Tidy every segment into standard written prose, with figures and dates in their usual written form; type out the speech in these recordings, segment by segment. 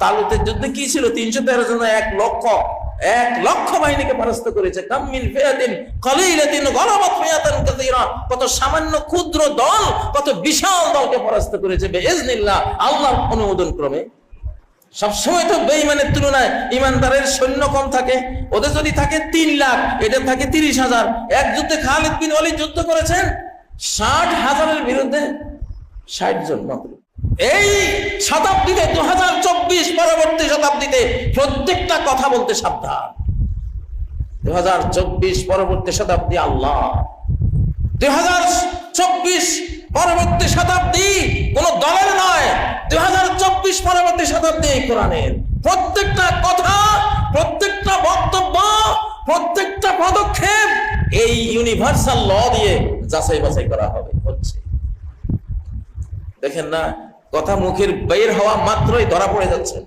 তালুতের যুদ্ধে কি ছিল? 313 জন, 1,00,000 বাহিনীকে পরাস্ত করেছে। কামিন ফিয়াতিন কালিলাতিন গালাবাত ফিয়াতান কাসীরা, কত সামান্য ক্ষুদ্র দল কত বিশাল দলকে পরাস্ত করেছে বিইজনিল্লাহ, আল্লাহর অনুমোদন ক্রমে। সবসময় তো বেঈমানের তুলনায় ইমানদারের সৈন্য কম থাকে। ওদের যদি থাকে 3 লাখ, এদের থাকে 30,000। এক যুদ্ধে খালিদ বিন ওয়ালিদ যুদ্ধ করেছেন 60,000-এর বিরুদ্ধে 60 জন মাত্র। এই শতাব্দীতে 2024 পরবর্তী শতাব্দীতে প্রত্যেকটা কথা বলতে সাবধান। 2024 পরবর্তী শতাব্দী আল্লাহ, 2024 পরবর্তী শতাব্দী কোন দলের নয়, 2024 পরবর্তী শতাব্দী কোরআনের। প্রত্যেকটা কথা, প্রত্যেকটা বক্তব্য, প্রত্যেকটা পদক্ষেপ এই ইউনিভার্সাল ল দিয়ে যাচাই বাছাই করা হবে। হচ্ছে দেখেন না, কথা মুখের বের হওয়া মাত্রই ধরা পড়ে যাচ্ছে,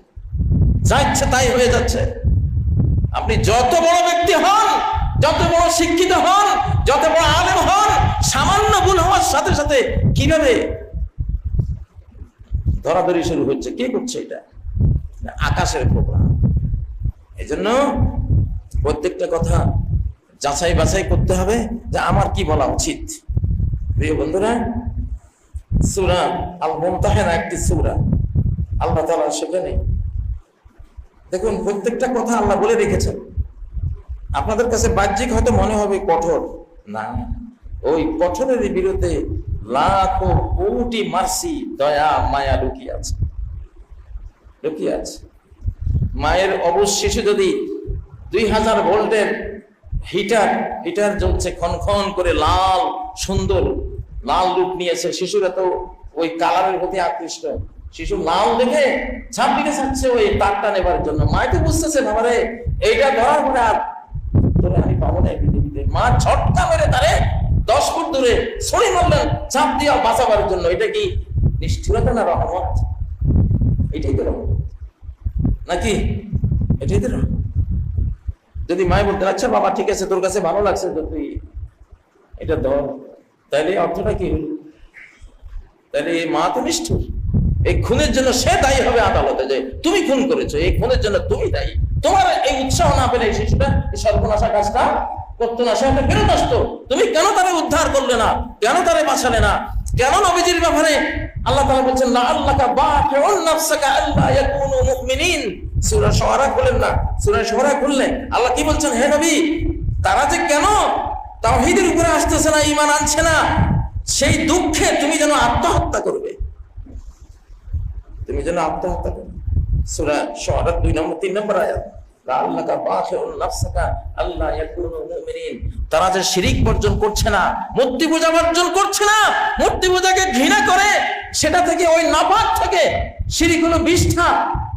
যা ইচ্ছে তাই হয়ে যাচ্ছে। আপনি যত বড় ব্যক্তি হন, যত বড় শিক্ষিত হন, যত বড় আলেম হন, সামান্য ভুল হওয়ার সাথে সাথে কিভাবে ধরাধরি শুরু হচ্ছে। কে করছে এটা? আকাশের প্রোগ্রাম। এই জন্য প্রত্যেকটা কথা যাচাই বাছাই করতে হবে যে আমার কি বলা উচিত। প্রিয় বন্ধুরা, সূরা আল মুমতাহিনা একটি সূরা, আল্লাহ তাআলা সেখানে দেখুন প্রত্যেকটা কথা আল্লাহ বলে রেখেছেন। আপনাদের কাছে বাহ্যিক হয়তো মনে হবে কঠোর, না, ওই কঠোরের বিরুদ্ধে লাখো কোটি মার্সি, দয়া, মায়া লুকিয়ে আছে, লুকিয়ে আছে। মায়ের অবশ শিশু যদি 2000 ভোল্টের হিটার জ্বলছে, খন করে লাল সুন্দর লাল রূপ নিয়েছে, শিশুরা তো ওই কালারের প্রতি আকৃষ্ট। শিশু লাল দেখে ছাপ দিকে চাচ্ছে ওই তারটা নেবার জন্য। মায় তো বুঝতেছে বাবারে এইটা ধরার পরে আর তোরে আমি পাবো না পৃথিবীতে। মা ছটকা মেরে তারে 10 ফুট দূরে ছড়ি মারলেন চাপ দিয়ে বাঁচাবার জন্য। এটা কি নিষ্ঠুরতা না রহমত? এটাই তো রহমত নাকি? এটাই তো রহমত। যদি মায় বলতেন আচ্ছা বাবা ঠিক আছে, তোর কাছে ভালো লাগছে তো তুই এটা ধর, তাহলে অর্থটা কি হল? তাহলে এই মা তো নিষ্ঠুর। এই খুনের জন্য সে দায়ী হবে আদালতে, যে তুমি খুন করেছো, এই খুনের জন্য তুমি দায়ী। তোমার এই উৎসাহ না পেলে এই শিশুটা এই সর্বনাশা কাজটা করতো না, সে একটা ফেরত আসতো। তুমি কেন তারে উদ্ধার করলে না? কেন তারে বাঁচালে না? কেন নবীজির ব্যাপারে আল্লাহ তাআলা বলছেন না আল্লাকা বাকিউন নাফসাকা আল্লা ইয়াকুনু মুমিনিন। সূরা শুআরা খুললেন না, সূরা শুআরা খুললে আল্লাহ কি বলছেন? হে নবী, তারা যে কেন তাওহীদের উপরে আসতেছে না, ঈমান আনছে না, সেই দুঃখে তুমি যেন আত্মহত্যা করবে, তুমি যেন আত্মহত্যা করবে। সূরা শুআরা 2-3 নম্বর আয়াত। লাআল্লাকা বাখিউন নাফসাকা আল্লা ইয়াকুনু মুমিনিন। তারা যে শিরিক বর্জন করছে না, মূর্তি পূজা বর্জন করছে না, মূর্তি পূজাকে ঘৃণা করে, সেটা থেকে ওই নাপাক থেকে, শিরিক হলো বিষ্ঠা।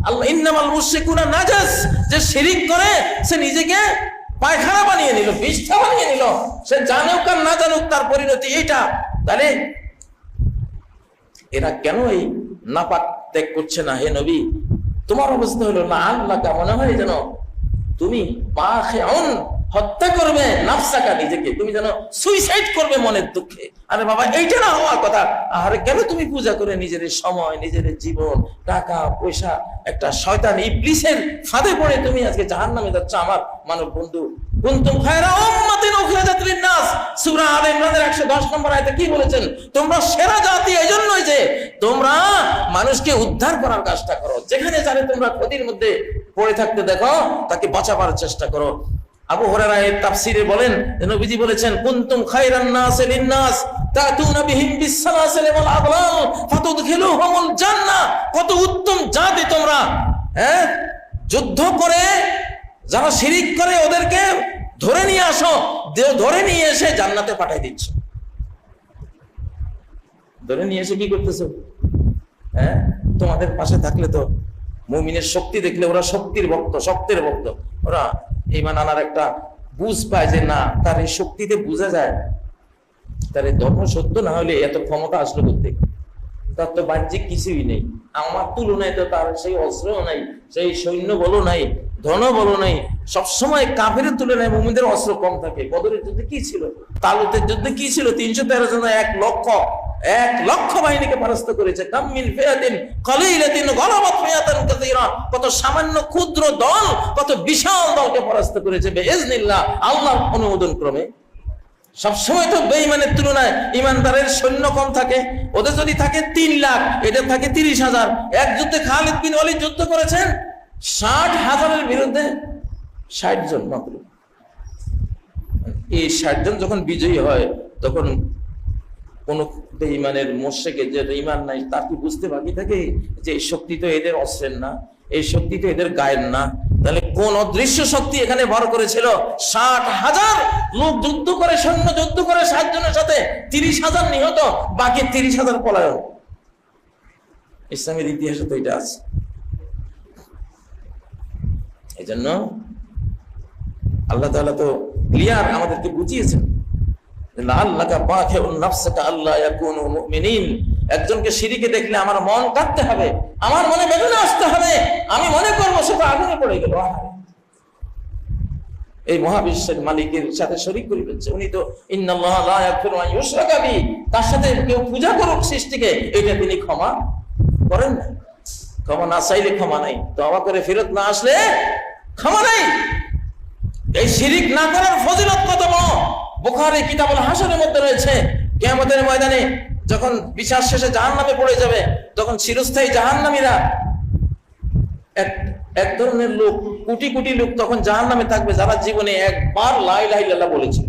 আল্লাহ ইন্নামাল মুশরিকুনা নাজাস, যে শিরিক করে সে নিজেকে পায়খানা বানিয়ে নিল, বিষ্ঠা বানিয়ে নিল। সে জানুক আর না জানুক তার পরিণতি এইটা। তাহলে এরা কেন এই নাপাক ত্যাগ করছে না? হে নবী, তোমার অবস্থা হলো না আল্লাহকা, মনে হয় যেন তুমি বাখিউন হত্যা করবে নাফসাকা, নিজেকে তুমি যেন সুইসাইড করবে মনের দুঃখে। আরে বাবা এইটা না হওয়ার কথা। আরে কেন তুমি পূজা করে নিজের সময়, নিজের জীবন, টাকা পয়সা একটা শয়তান ইবলিসের ফাঁদে পড়ে তুমি আজকে জাহান্নামে যাচ্ছ। আমার মানব বন্ধু, কুনতুম খায়রা উম্মাতিন উখরিজাত লিন-নাস, সূরা আলে ইমরানের 110 নম্বর আয়াতে কি বলেছেন? তোমরা সেরা জাতি এইজন্যই যে তোমরা মানুষকে উদ্ধার করার কাজটা করো। যেখানে যারে তোমরা ক্ষতির মধ্যে পড়ে থাকতে দেখো, তাকে বাঁচাবার চেষ্টা করো। আবু হুরায়রা এর তাফসীরে বলেন, নবীজি বলেছেন কুনতুম খায়রান নাস লিন-নাস তাতুনা বিহিম বিস-সালাসিল ওয়াল আগলাল ফাতুদখিলুহুমুল জান্নাহ। কত উত্তম জাতি তোমরা, হ্যাঁ, যুদ্ধ করে যারা শিরিক করে ওদেরকে ধরে নিয়ে আসো, ধরে নিয়ে এসে জান্নাতে পাঠাই দিচ্ছ। ধরে নিয়ে এসে কি করতেছো? হ্যাঁ, তোমাদের পাশে থাকলে তো মুমিনের শক্তি দেখলে ওরা শক্তির ভক্ত, শক্তির ভক্ত। ওরা ঈমান আনার একটা বুঝ পায় যে না, তার এই শক্তিতে বোঝা যায় তার এই ধর্ম সত্য না হলে এত ক্ষমতা আসলো করতে। তার তো বাহ্যিক কিছুই নেই, আমার তুলনায় তো তার সেই অস্ত্রও নাই, সেই সৈন্য বলও নাই, ধন বলও নাই। সবসময় কাফেরের তুলনায় মুমিনদের অস্ত্র কম থাকে। বদরের যুদ্ধে কি ছিল? তালুতের যুদ্ধে কি ছিল? 313 জন, 1,00,000 বাহিনীকে পরাস্ত করেছে। কাম মিন ফিয়াতিন কালিলাতিন গালাবাত ফিয়াতান কাসীরা, কত সামান্য ক্ষুদ্র দল কত বিশাল দলকে পরাস্ত করেছে বিইজনিল্লাহ, আল্লাহর অনুমোদন ক্রমে। সবসময় তো বেঈমানের তুলনায় ইমানদারের সৈন্য কম থাকে। ওদের যদি থাকে 3 লাখ, এদের থাকে 30,000। এক যুদ্ধে খালিদ বিন ওয়ালিদ যুদ্ধ করেছেন 60,000-এর বিরুদ্ধে 60 জন মাত্র। এই 60 জন যখন বিজয়ী হয়, তখন কোন বেঈমানের মুশরিকের যে ঈমান নাই তার কি বুঝতে বাকি থাকে যে এই শক্তি তো এদের অস্ত্রের না, এই শক্তি তো এদের গায়ের না? তাহলে কোন অদৃশ্য শক্তি এখানে ভর করেছিল? 60,000 লোক যুদ্ধ করে, সৈন্য যুদ্ধ করে 60 জনের সাথে 30,000 নিহত, বাকি 30,000 পলায়ন। ইসলামের ইতিহাসে তো এটা আছে। এই জন্য আল্লাহ তাআলা তো ক্লিয়ার আমাদেরকে বুঝিয়েছেন, লাআল্লাকা বাখিউন নাফসাকা আল্লা ইয়াকুনু মুমিনিন। একজনকে শিরিকে দেখলে আমার মন কাঁদতে হবে, আমার মনে বেদনা আসতে হবে, আমি মনে করবো সে তো আগুনে পড়ে গেল, এই মহাবিশ্বের মালিকের সাথে শরীক করে ফেলছে। উনি তো ইন্নাল্লাহা লা ইয়াগফিরু আন ইউশরাকা বিহি, তার সাথে কেউ পূজা করুক সৃষ্টিকে, এটা তিনি ক্ষমা করেন না। ক্ষমা না চাইলে ক্ষমা নাই, তওবা করে ফেরত না আসলে ক্ষমা নাই। এই শিরিক না করার ফজিলত কত বড়! বুখারী কিতাবুল হাসরের মধ্যে রয়েছে, কিয়ামতের ময়দানে যখন বিচার শেষে জাহান্নামে পড়ে যাবে, তখন চিরস্থায়ী জাহান্নামীরা এক ধরনের লোক, কোটি কোটি লোক তখন জাহান্নামে থাকবে, যারা জীবনে একবার লা ইলাহা ইল্লাল্লাহ বলেছিল,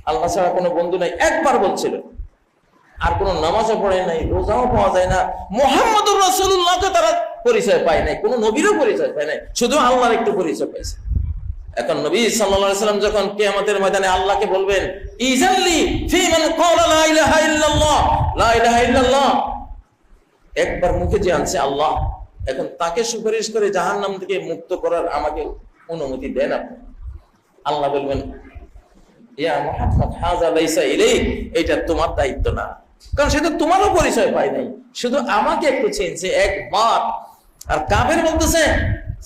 আল্লাহ ছাড়া কোনো বন্ধু নাই, একবার বলছিল, আর কোনো নামাজও পড়ে নাই, রোজাও পাওয়া যায় না, মুহাম্মদুর রাসূলুল্লাহকে তারা পরিচয় পায় নাই, কোনো নবীরও পরিচয় পায় নাই, শুধু আল্লাহর একটু পরিচয় পাইছে। এখন নবী সাল্লাল্লাহু আলাইহি ওয়াসাল্লাম যখন কিয়ামতের ময়দানে আল্লাহকে বলবেন, ইজাল্লি ফি মান ক্বালা লা ইলাহা ইল্লাল্লাহ, লা ইলাহা ইল্লাল্লাহ একবার মুখে যে আনছে আল্লাহ, এখন তাকে সুপারিশ করে জাহান্নাম থেকে মুক্ত করার আমাকে অনুমতি দেন আপনি। আল্লাহ বলবেন, ইয়া মুহাম্মদ হাযা লাইসা ইলাইক, এটা তোমার দায়িত্ব না, কারণ সেটা তোমারও পরিচয় পায় নাই, শুধু আমাকে একটু চিনছে একবার। আর কাফের বলতেছে,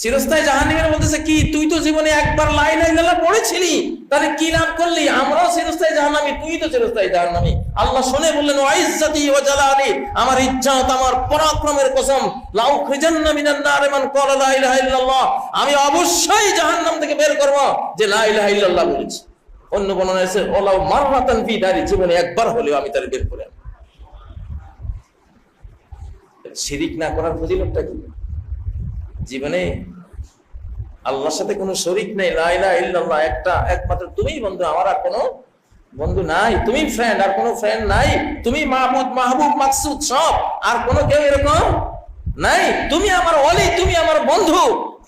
চিরস্থায়ী জাহান্নামীরা বলতেছে, কি তুই তো জীবনে একবার লা ইলাহা ইল্লাল্লাহ পড়েছিলি, তাহলে কি লাভ করলি? আমরাও চিরস্থায়ী জাহান্নামী, তুই তো চিরস্থায়ী জাহান্নামী। আল্লাহ শুনে বললেন, ওয়া ইজ্জতি ওয়া জালালি, আমার ইজ্জত আমার পরাক্রমের কসম, লা উখরিজান্না মিনান নার মান ক্বালা লা ইলাহা ইল্লাল্লাহ, আমি অবশ্যই জাহান্নাম থেকে বের করব যে লা ইলাহা ইল্লাল্লাহ বলেছে। অন্য বর্ণনায় আছে, ওয়ালাউ মাররাতান ফি দারি, জীবনে একবার হলেও আমি তার বের করে আনব। শিরিক না করার ফজিলতটা কি? জীবনে আল্লাহর সাথে কোনো শরীক নেই, লা ইলাহা ইল্লাল্লাহ একটা একমাত্র তুমিই বন্ধু, আমার আর কোনো বন্ধু নাই, তুমি ফ্রেন্ড, আর কোনো ফ্রেন্ড নাই, তুমি মাহবুব মাহবুব মাকসুদ সব, আর কোনো কেউ এরকম নাই, তুমি আমার ওলি, তুমি আমার বন্ধু,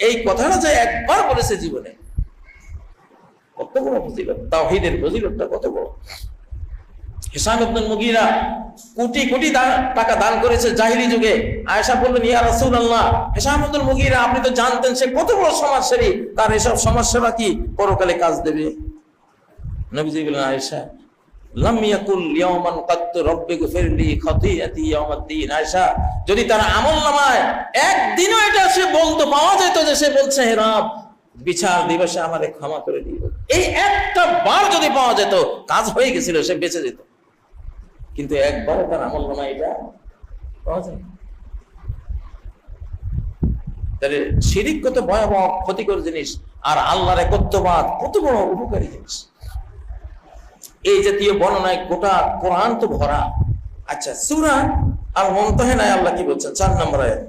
এই কথাটা যে একবার বলেছে জীবনে, কত বড় ফজিলত! তাওহীদের ফজিলতটা কত বড়! হিশাম ইবনে মুগীরা কোটি কোটি টাকা দান করেছে জাহিলি যুগে। আয়েশা বললেন, ইয়া রাসূলুল্লাহ, হিশাম ইবনে মুগীরা আপনি তো জানতেন সে কত বড় সমাজসেবী, তার এসব সমাজসেবা কি পরকালে কাজ দেবে? নবীজি বললেন, আয়েশা লাম ইয়াকুল ইয়াওমান কাত রাব্বি গফিরলি খাতিয়াতি ইয়াউমাদ্দিন, আয়েশা যদি তার আমলনামায় একদিনও এটা সে বলতে পাওয়া যেত যে সে বলছে, হে রব বিচার দিবসে আমারে ক্ষমা করে দিও, এই একটা বার যদি পাওয়া যেত কাজ হয়ে গেছিল, সে বেঁচে যেত। কিন্তু একবারও তার আমলনামায় এটা পাওয়া যায়। তাহলে শিরিক কত ভয়াবহ ক্ষতিকর জিনিস, আর আল্লাহর একত্ববাদ কত বড় উপকারী জিনিস। এই জাতীয় বর্ণনায় গোটা কোরআন তো ভরা। আচ্ছা, সূরা আল মুমতাহিনায় আল্লাহ কি বলছেন? 4 নম্বর আয়াত,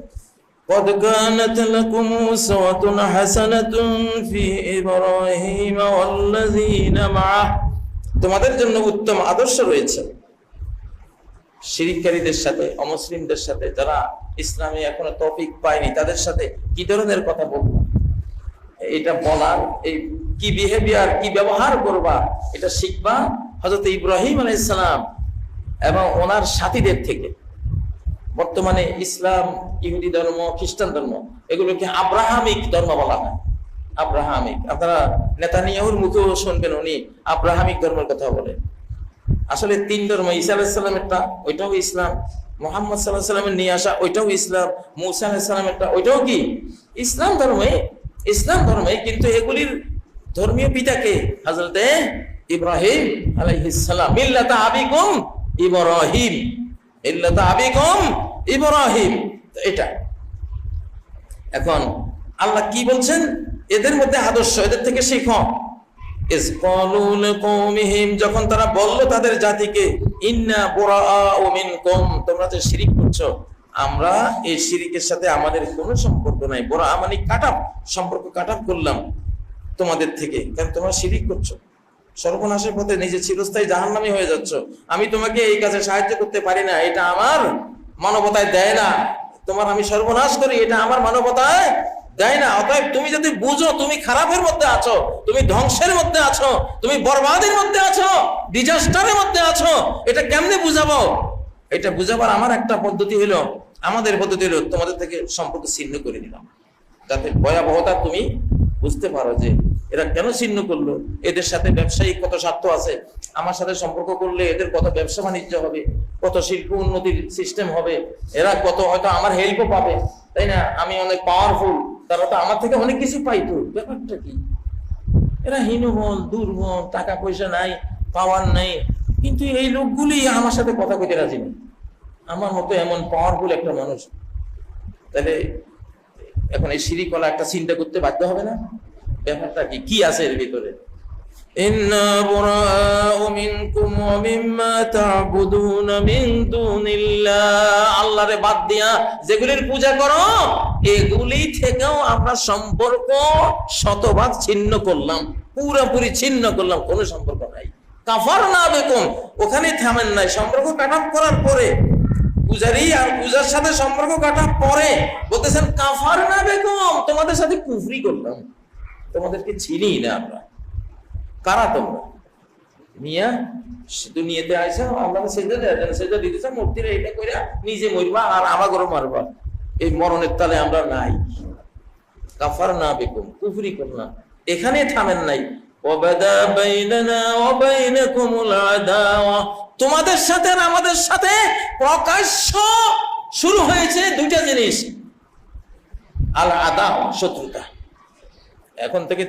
قد كانت لكم أسوة حسنة في إبراهيم والذين معه, তোমাদের জন্য উত্তম আদর্শ রয়েছে শিরিককারীদের সাথে, অমুসলিমদের সাথে, যারা ইসলামে এখনো তৌফিক পায়নি, তাদের সাথে কি ধরনের কথা বলবো, এটা বলার, এই কি বিহেভিয়ার, কি ব্যবহার করবা, এটা শিখবা হযরত ইব্রাহিম আলাইহিস সালাম এবং ওনার সাথীদের থেকে। বর্তমানে ইসলাম, ইহুদি ধর্ম, খ্রিস্টান ধর্ম, এগুলোকে আব্রাহামিক ধর্ম বলা হয়। আব্রাহামিক, আপনারা নেতানিয়াহুর মুখেও শুনবেন উনি আব্রাহামিক ধর্মের কথা বলেন। আসলে 3 ধর্ম, ঈসা আলাইহিস সালামেরটা ওইটাও ইসলাম, মুহাম্মদ সাল্লাল্লাহু আলাইহি ওয়াসাল্লামের নিয়ে আসা ওইটাও ইসলাম, মূসা আলাইহিস সালামেরটা ওইটাও কি ইসলাম ধর্মে, ইসলাম ধর্মে। কিন্তু এগুলির ধর্মীয় পিতাকে হযরত ইব্রাহিম আলাইহিস সালাম, মিল্লাতা আবিকুম ইব্রাহিম, ইল্লাতা আবিকুম ইব্রাহিম। এটা এখন আল্লাহ কি বলছেন, এদের মধ্যে আদর্শ, এদের থেকে শিখো। ইজ ক্বালু লিকওমিহিম, যখন তারা বলল তাদের জাতিকে, ইন্না বুরাআউ মিনকুম, তোমরা যে শিরিক করছো, আমরা এই শিরিকের সাথে আমাদের কোনো সম্পর্ক নাই। বড় মানে কাটাপ, সম্পর্ক কাটাপ করলাম তোমাদের থেকে, কারণ তোমরা শিরিক করছো, সর্বনাশের পথে নিজে চিরস্থায়ী জাহান্নামী হয়ে যাচ্ছ। আমি তোমাকে এই কাজে সাহায্য করতে পারি না, এটা আমার মানবতায় দেয় না। তোমার আমি সর্বনাশ করি, এটা আমার মানবতায় দেয় না। অতএব তুমি যদি বুঝো তুমি খারাপের মধ্যে আছো, তুমি ধ্বংসের মধ্যে আছো, তুমি বরবাদের মধ্যে আছো, ডিজাস্টারের মধ্যে আছো, এটা কেমনে বুঝাবো? এটা বুঝাবার আমার একটা পদ্ধতি হলো, আমাদের পদ্ধতি হলো তোমাদের থেকে সম্পর্ক ছিন্ন করে দিলাম, যাতে ভয়াবহতা তুমি বুঝতে পারো যে এরা কেন ছিন্ন করলো। এদের সাথে ব্যবসায়িক কত স্বার্থ আছে, আমার সাথে সম্পর্ক করলে এদের কত ব্যবসা বাণিজ্য হবে, কত শিল্প উন্নতির সিস্টেম হবে, এরা কত হয়তো আমার হেল্পও পাবে, তাই না? আমি অনেক পাওয়ারফুল, তারা তো আমার থেকে অনেক কিছু পাইতো। ব্যাপারটা কি? এরা হীনবল, দুর্বল, টাকা পয়সা নাই, পাওয়ার নাই, কিন্তু এই লোকগুলি আমার সাথে কথা কইতে রাজি নেই। আমার মতো এমন পাওয়ারফুল একটা মানুষ, তাহলে এখন এই শিরিকওয়ালা একটা চিন্তা করতে বাধ্য হবে না? ব্যাপারটা কি, কি আছে এর ভিতরে? ইন্না বুরাআউ মিনকুম ওয়া মিম্মা তা'বুদুনা মিন দুনিল্লাহ, আল্লাহরে বাদ দিয়া যেগুলির পূজা করো এগুলি থেকেও আমরা সম্পর্ক শতভাগ ছিন্ন করলাম, পুরোপুরি ছিন্ন করলাম, কোনো সম্পর্ক নাই। কাফারনা বিকুম, ওখানে থামেন নাই, সম্পর্ক কাটাপ করার পরে, পূজারি আর পূজার সাথে সম্পর্ক কাটাপ পরে বলতেছেন কাফারনা বিকুম, তোমাদের সাথে কুফরি করলাম, তোমাদেরকে চিনি না আমরা। কারা তোমরা? মিয়া দুনিয়াতে আইসা আল্লাহকে সেজদা দেন, সেজদা দিতেছ, মূর্তিরা এটা কইরা নিজে মরবা আর আমাগরও মারবা, এই মরণের তালে আমরা নাই। কাফারনা বিকুম, কুফরি করলাম, এখানে থামেন নাই। ওয়াবাদা বাইনানা ওয়া বাইনাকুমুল আদাওয়া, তোমাদের সাথে আর আমাদের সাথে প্রকাশ্য শুরু হয়েছে দুইটা জিনিস, আল আদাওয়া, শত্রুতা। এখন থেকে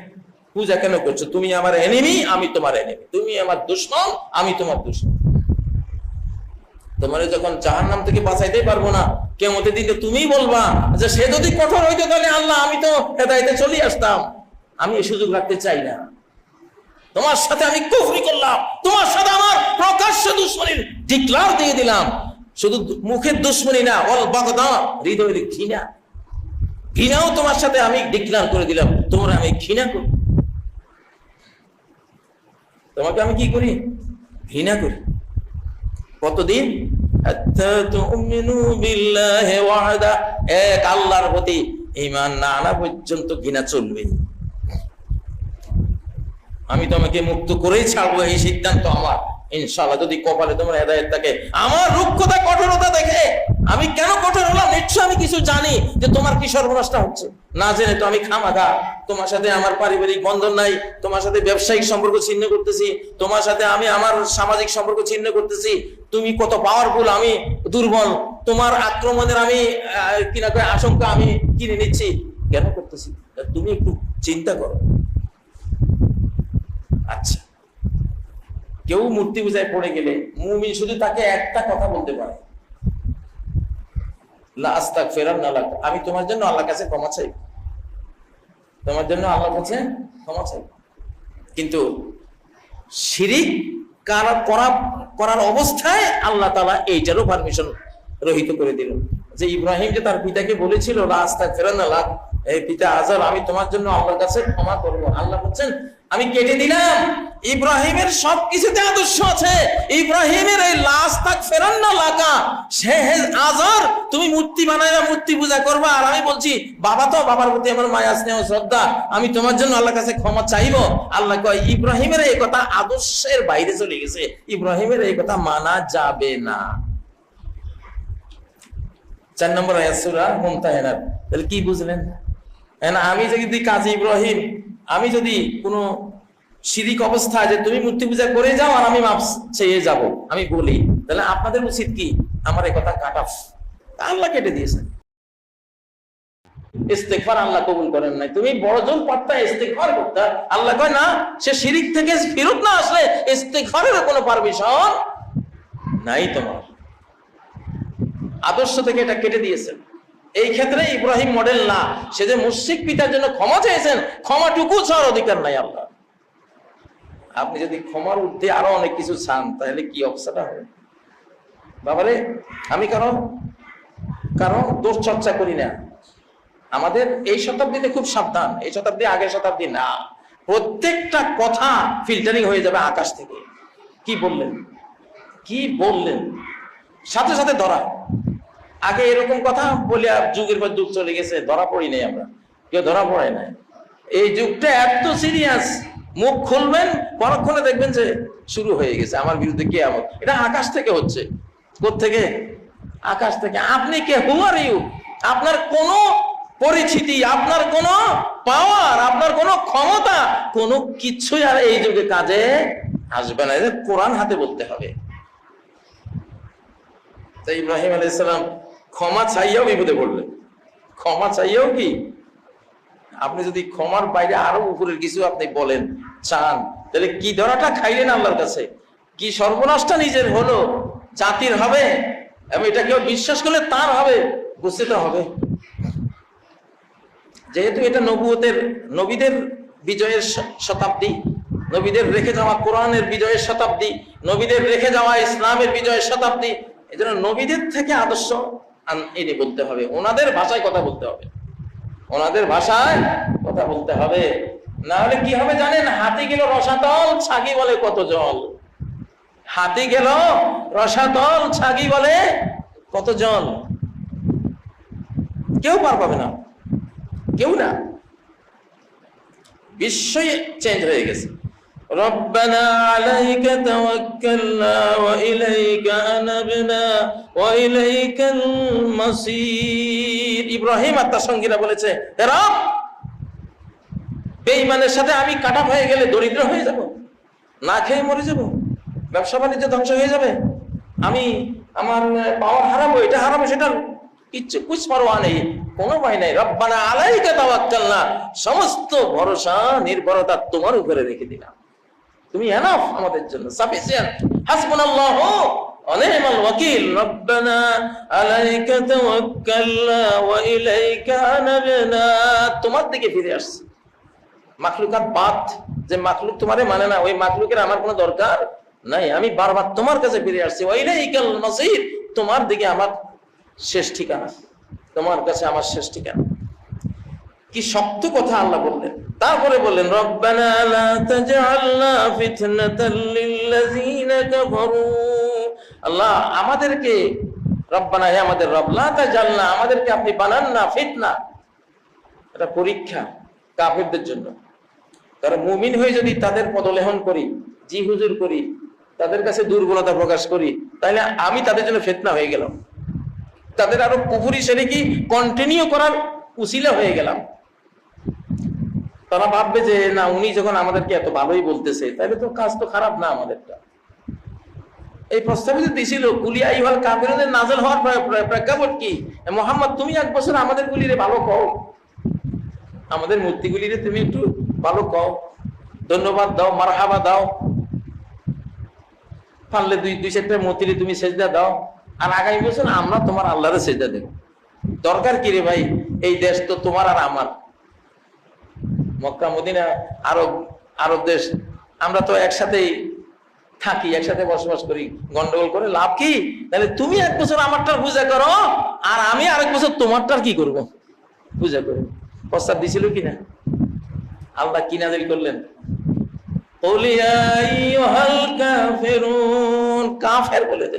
পূজা কেন করছো? তুমি আমার এনিমি, আমি তোমার এনিমি, তুমি আমার দুশমন, আমি তোমার দুশমন। তোমারে যখন জাহান্নাম থেকে বাঁচাইতে পারবো না, কিয়ামতের দিনে তুমি বলবা যে সে যদি কঠোর হইতো তাহলে আল্লাহ আমি তো হেদায়েতে চলে আসতাম, আমি এই সুযোগ রাখতে চাই না। তোমার সাথে আমি কুফরি করলাম, তোমার সাথে আমার প্রকাশ্য দুশমনির ডিক্লার দিয়ে দিলাম। শুধু মুখের দুশমনি না, ওয়াল বাগদা, হৃদয়ের ঘৃণা, ঘৃণাও তোমার সাথে আমি ডিক্লার করে দিলাম, তোমরা আমি ঘৃণা করি, তোমাকে আমি কি করি? ঘৃণা করি। কতদিন? হাত্তা তুমিনু বিল্লাহি ওয়াহদা, এক আল্লাহর প্রতি ঈমান না আনা পর্যন্ত ঘৃণা চলবে। আমি তোমাকে মুক্ত করেই ছাড়বো, এই সিদ্ধান্ত আমার, ইনশাআল্লাহ, যদি কপালে তোমার হেদায়েত থাকে। আমার রুক্ষতা কঠোরতা দেখে আমি কেন কঠোর হলাম? নিশ্চয় আমি কিছু জানি যে তোমার কি সর্বনাশটা হচ্ছে, না জেনে তো আমি খামাখা তোমার সাথে আমার পারিবারিক বন্ধন নাই, তোমার সাথে ব্যবসায়িক সম্পর্ক ছিন্ন করতেছি, তোমার সাথে আমি আমার সামাজিক সম্পর্ক ছিন্ন করতেছি। তুমি কত পাওয়ারফুল, আমি দুর্বল, তোমার আক্রমণের আমি কিনা করে আশঙ্কা আমি কিনে নিচ্ছি, কেন করতেছি? তুমি একটু চিন্তা করো। আচ্ছা, কেউ মূর্তি পূজায় পড়ে গেলে মুমিন শুধু তাকে একটা কথা বলতে পারে, লা আস্তাগফিরুল্লাহ লাক, আমি তোমার জন্য আল্লাহর কাছে ক্ষমা চাই, তোমার জন্য আল্লাহর কাছে ক্ষমা চাই। কিন্তু শিরিক করার অবস্থায় আল্লাহ তাআলা এইটারও পারমিশন রহিত করে দিল। যে ইব্রাহিম যে তার পিতাকে বলেছিল লা আস্তাগফিরুল্লাহ লাক, এই পিতা আজর, আমি তোমার জন্য আল্লাহর কাছে ক্ষমা করব, আল্লাহ বলছেন আমি কেটে দিলাম। ইব্রাহিমের সবকিছুতে আদর্শ আছে। ইব্রাহিমের এই লাস্তাক ফেরান্না লাকা, সে আজর তুমি মূর্তি বানাইবা, মূর্তি পূজা করবা, আর আমি বলছি বাবা তো, বাবার প্রতি আমার মায়া স্নেহ শ্রদ্ধা, আমি তোমার জন্য আল্লাহর কাছে ক্ষমা চাইবো। আল্লাহ কয় ইব্রাহিমের এই কথা আদর্শের বাইরে চলে গেছে, ইব্রাহিমের এই কথা মানা যাবে না। 4 নম্বর আয়াত সূরা মুমতাহিনা। তাহলে কি বুঝলেন? আমি যদি কাজী ইব্রাহিম, আমি যদি কোনো শিরিক অবস্থায় যে তুমি মূর্তি পূজা করে যাও আর আমি মাফ চেয়ে যাব, আমি বলি, তাহলে আপনাদের উচিত কি? আমার এই কথা কাটা, আল্লাহ কেটে দিয়েছেন। ইস্তেগফার আল্লাহ কবুল করেন নাই, তুমি বড় জোর পারতা ইস্তেগফার করতে, আল্লাহ কয় না, সে শিরিক থেকে ফেরত না আসলে ইস্তেগফারের কোনো পারমিশন নাই তোমার। আদর্শ থেকে এটা কেটে দিয়েছেন। এই ক্ষেত্রে ইব্রাহিম মডেল না। সে যে মুশরিক পিতার জন্য ক্ষমা চেয়েছেন, ক্ষমাটুকু চাওয়ার অধিকার নাই আল্লাহ। আপনি যদি ক্ষমার ঊর্ধ্বে আরো অনেক কিছু চান, তাহলে কি অবস্থাটা হবে বাবারে। আমি কারণ দোষ চর্চা করি না। আমাদের এই শতাব্দীতে খুব সাবধান, এই শতাব্দী আগের শতাব্দী না। প্রত্যেকটা কথা ফিল্টারিং হয়ে যাবে আকাশ থেকে। কি বললেন সাথে সাথে ধরা। আগে এরকম কথা বলে যুগের পর যুগ চলে গেছে, ধরা পড়ি নাই আমরা, কেউ ধরা পড়ে নাই। এই যুগটা এত সিরিয়াস, মুখ খুলবেন পরক্ষণে দেখবেন যে শুরু হয়ে গেছে আমার বিরুদ্ধে কিয়ামত। এটা আকাশ থেকে হচ্ছে। কোত্থেকে? আকাশ থেকে। আপনি কে? হু আর ইউ? আপনার কোনো পরিচিতি, আপনার কোনো পাওয়ার, আপনার কোনো ক্ষমতা, কোনো কিছুই আর এই যুগে কাজে আসবে না। কোরআন হাতে বলতে হবে। তাই ইব্রাহিম আলাইহিস সালাম ক্ষমা চাইয়াও বিপদে পড়লেন। ক্ষমা চাইয়াও কি, আপনি যদি ক্ষমার বাইরে আরো উপরের কিছু আপনি বলেন চান, তাহলে কি ধরাটা খাইলেন আল্লাহর কাছে, কি সর্বনাশটা নিজের হলো, জাতির হবে, এবং এটা কেউ বিশ্বাস করলে তার হবে, বুঝতে তো হবে। যেহেতু এটা নবীদের বিজয়ের শতাব্দী, নবীদের রেখে যাওয়া কোরআনের বিজয়ের শতাব্দী, নবীদের রেখে যাওয়া ইসলামের বিজয়ের শতাব্দী, এই জন্য নবীদের থেকে আদর্শ এনে বলতে হবে, ওনাদের ভাষায় কথা বলতে হবে, ওনাদের ভাষায় কথা বলতে হবে। না হলে কি হবে জানেন? হাতি গেল রসাতল, ছাগি বলে কত জল। হাতি গেল রসাতল, ছাগি বলে কত জল। কেউ পার পাবে না, কেউ না। বিশ্বই চেঞ্জ হয়ে গেছে। রব্বানা আলাইকা তাওয়াক্কালনা ওয়া ইলাইকা আনাবনা ওয়া ইলাইকাল মাসির। ইব্রাহিম আর তার সঙ্গীরা বলেছে, হে রব, বেঈমানের সাথে আমি কাটাপ হয়ে গেলে দরিদ্র হয়ে যাব, না খেয়ে মরে যাব, ব্যবসা বাণিজ্য ধ্বংস হয়ে যাবে, আমি আমার পাওয়ার হারাবো, এটা হারাবো, সেটা কিচ্ছু কুছ পরোয়া নেই, কোনো ভয় নাই। রব্বানা আলাইকা তাওয়াক্কালনা, সমস্ত ভরসা নির্ভরতা তোমার উপরে রেখে দিলাম, তুমি এনাফ আমাদের জন্য, সাফিসিয়েন্ট। হাসবুনাল্লাহু ওয়া নি'মাল ওয়াকিল। রব্বানা আলাইকা তাওয়াক্কালনা ওয়া ইলাইকা আনাবনা, তোমার দিকে ফিরে আসছি। মাখলুকাত বাদ, যে মাখলুক তোমারে মানে না, ওই মাখলুকের আমার কোনো দরকার নাই, আমি বারবার তোমার কাছে ফিরে আসছি। ওয়া ইলাইকাল মাসির, তোমার দিকে আমার শেষ ঠিকানা, তোমার কাছে আমার শেষ ঠিকানা। কি শক্ত কথা আল্লাহ বললেন। তারপরে বললেন, রব্বানা লা তাজআলনা ফিতনাতাল লিল্লাযিনা কাফারু। আল্লাহ আমাদেরকে, রব্বানা হে আমাদের রব, লা তাজআলনা আমাদেরকে আপনি বানান না ফিতনা, এটা পরীক্ষা কাফিরদের জন্য। কারণ মুমিন হয়ে যদি তাদের পদলেহন করি, জি হুজুর করি, তাদের কাছে দুর্বলতা প্রকাশ করি, তাহলে আমি তাদের জন্য ফিতনা হয়ে গেলাম, তাদের আরো কুফরি শিরকি কন্টিনিউ করার উসিলা হয়ে গেলাম। তারা ভাববে যে না, উনি যখন আমাদেরকে এত ভালোই বলতেছে, তাহলে তো কাজ তো খারাপ না আমাদেরটা। এই প্রস্তাবিত দিছিল কুলিয়া আইয়ুহাল কাফিরুনের নাযিল হওয়ার প্রেক্ষাপট কি? মুহাম্মদ, তুমি এক বছর আমাদের গুলিরে ভালো কও, আমাদের মূর্তিগুলিরে তুমি একটু ভালো কও, ধন্যবাদ দাও, মারহাবা দাও, পারলে দুই চারটা মূর্তিরে তুমি সেজদা দাও, আর আগামী বছর আমরা তোমার আল্লাহরে সেজদা দেব। দরকার কি রে ভাই? এই দেশ তো তোমার আর আমার, মক্কা মদিনা আরব দেশ, আমরা তো একসাথেই থাকি, একসাথে বসবাস করি, গন্ডগোল করে লাভ কি? তাহলে তুমি এক বছর আমারটার পূজা করো, আর আমি আরেক বছর তোমারটার কি করব? পূজা করবো। প্রস্তাব দিছিল কিনা? আল্লাহ কি নাযিল করলেন? কুল ইয়া আইয়ুহাল কাফিরুন, কাফের বলে দে,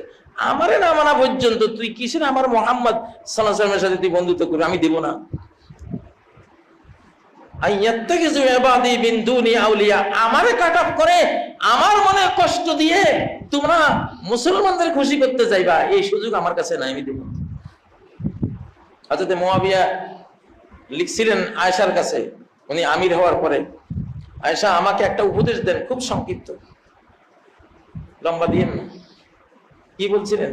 আমারে না মানা পর্যন্ত তুই কিসের আমার মুহাম্মদ সাল্লাল্লাহু আলাইহি ওয়াসাল্লামের সাথে তুই বন্ধুত্ব করবি? আমি দেব না। আইয়াত্তাকিযু ইবাদি মিন দুনি আউলিয়া, আমারে কাটাপ করে আমার মনে কষ্ট দিয়ে তোমরা মুসলমানদের খুশি করতে যাইবা, এই সুযোগ আমার কাছে নাই, আমি দেব না। হযরত মুয়াবিয়া লিখছিলেন আয়েশার কাছে, উনি আমির হওয়ার পরে, আয়েশা আমাকে একটা উপদেশ দেন, খুব সংক্ষিপ্ত, লম্বা দিয়েন না। কি বলছিলেন?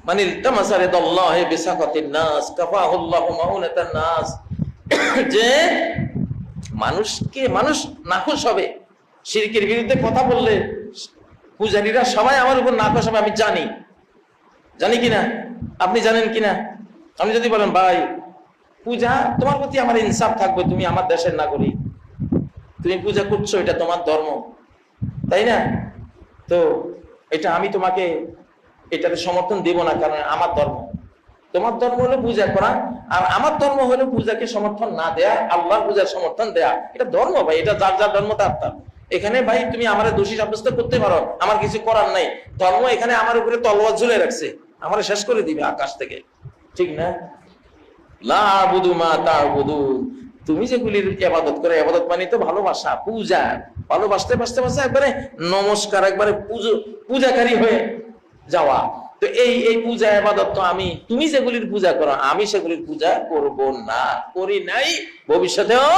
মানিল তামাসা রিদাল্লাহি বিসাকাতিন নাস কাফাহুল্লাহু মাউনাতান নাস, যে মানুষ নাখোশ হবে, শিরকের বিরুদ্ধে কথা বললে পূজারীরা সবাই আমার উপর নাখোশ হবে, আমি জানি কিনা? আপনি জানেন কিনা? আপনি যদি বলেন ভাই পূজা, তোমার প্রতি আমার ইনসাফ থাকবে, তুমি আমার দেশের নাগরিক, তুমি পূজা করছো, এটা তোমার ধর্ম, তাই না? তো এটা আমি তোমাকে এটাতে সমর্থন দেব না, কারণ আমার ধর্ম। তোমার ধর্ম হলো পূজা করা, আর আমার ধর্ম হলো পূজাকে সমর্থন না দেয়া, আল্লাহর পূজার সমর্থন দেয়া। এটা ধর্ম ভাই, এটা যার যার ধর্ম তার তার। এখানে ভাই তুমি আমার দোষী সাব্যস্ত করতে পারো, আমার কিছু করার নাই। ধর্ম এখানে আমার উপরে তলোয়ার ঝুলে রাখছে, আমার শেষ করে দিবে আকাশ থেকে, ঠিক না? লা আবুদু মা তা'বুদুন, তুমি যেগুলির ইবাদত করে, ইবাদত মানে তো ভালোবাসা, পূজা। ভালোবাসতে বাসতে বাসতে একবারে নমস্কার, একবারে পূজাকারী হয়ে যাওয়া। তো এই পূজা ইবাদত তো তুমি যেগুলির পূজা করো, আমি সেগুলির পূজা করব না, করি নাই, ভবিষ্যতেও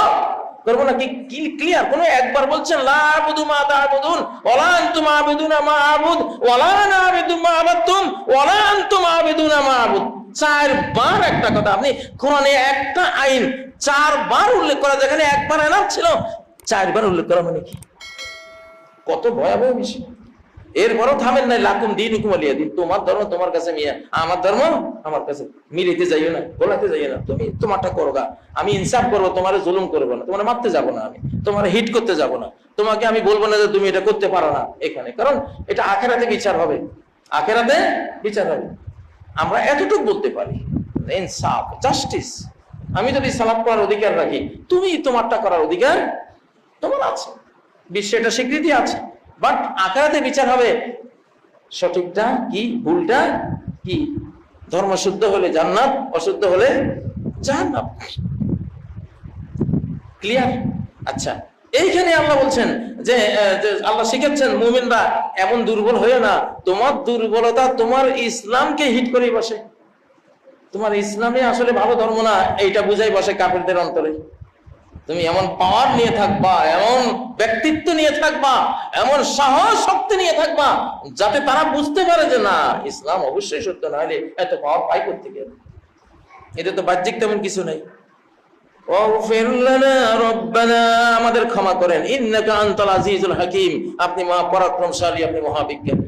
করবো না। কি ক্লিয়ার? কোন একবার বলছেন লা আবুদু মা তা'বুদুন ওয়ালা আনতুম আবিদুনা মা আবুদ ওয়ালা আনা আবিদু মা আবাদতুম ওয়ালা আনতুম আবিদুনা মা আবুদ। 4 বার একটা কথা। আপনি কোরআনে একটা আইন 4 বার উল্লেখ করা, যেখানে একবার এনাফ ছিল, 4 বার উল্লেখ করা মানে কি? কত ভয়াবহ বিষয়। এরপরও থামেন নাই, লাকুম দীনুকুম ওয়ালিয়া দিন, তোমার ধর্ম তোমার কাছে মিয়া, আমার ধর্ম আমার কাছে। মিলাইতে যাইও না, গোলাতে যাইও না, তুমি তোমারটা করো গা, আমি ইনসাফ করবো, তোমার জুলুম করবো না, তোমার মারতে যাবো না, আমি তোমার হিট করতে যাবো না, তোমাকে আমি বলবো না যে তুমি এটা করতে পারো না এখানে, কারণ এটা আখেরাতে বিচার হবে, আখেরাতে বিচার হবে। আমরা এতটুকু বলতে পারি, ইনসাফ, জাস্টিস। আমি যদি সালাত করার অধিকার রাখি, তুমি তোমারটা করার অধিকার তোমার আছে, বিশ্বে এটা স্বীকৃতি আছে। বাট আখেরাতে বিচার হবে, সঠিকটা কি, ভুলটা কি। ধর্ম শুদ্ধ হলে জান্নাত, অশুদ্ধ হলে জাহান্নাম। ক্লিয়ার? আচ্ছা, এইখানে আল্লাহ বলছেন যে আল্লাহ শিখাচ্ছেন মুমিনরা এমন দুর্বল হয়ে না, তোমার দুর্বলতা তোমার ইসলামকে হিট করে বসে, তোমার ইসলামে আসলে ভালো ধর্ম না, এইটা বুঝাই বসে কাফেরদের অন্তরে। তুমি এমন পাওয়ার নিয়ে থাকবা, এমন ব্যক্তিত্ব নিয়ে থাকবা, এমন সাহস শক্তি নিয়ে থাকবা, যাতে তারা বুঝতে পারে যে না, ইসলাম অবশ্যই সত্য, না হলে এত পাওয়ার পাই করতে গেলে। এটা তো বাহ্যিক তেমন কিছু নেই। ওয়াগফির লানা রব্বানা, আমাদের ক্ষমা করেন, ইন্নাকা আনতাল আজিজুল হাকিম, আপনি মহা পরাক্রমশালী, আপনি মহাবিজ্ঞানী।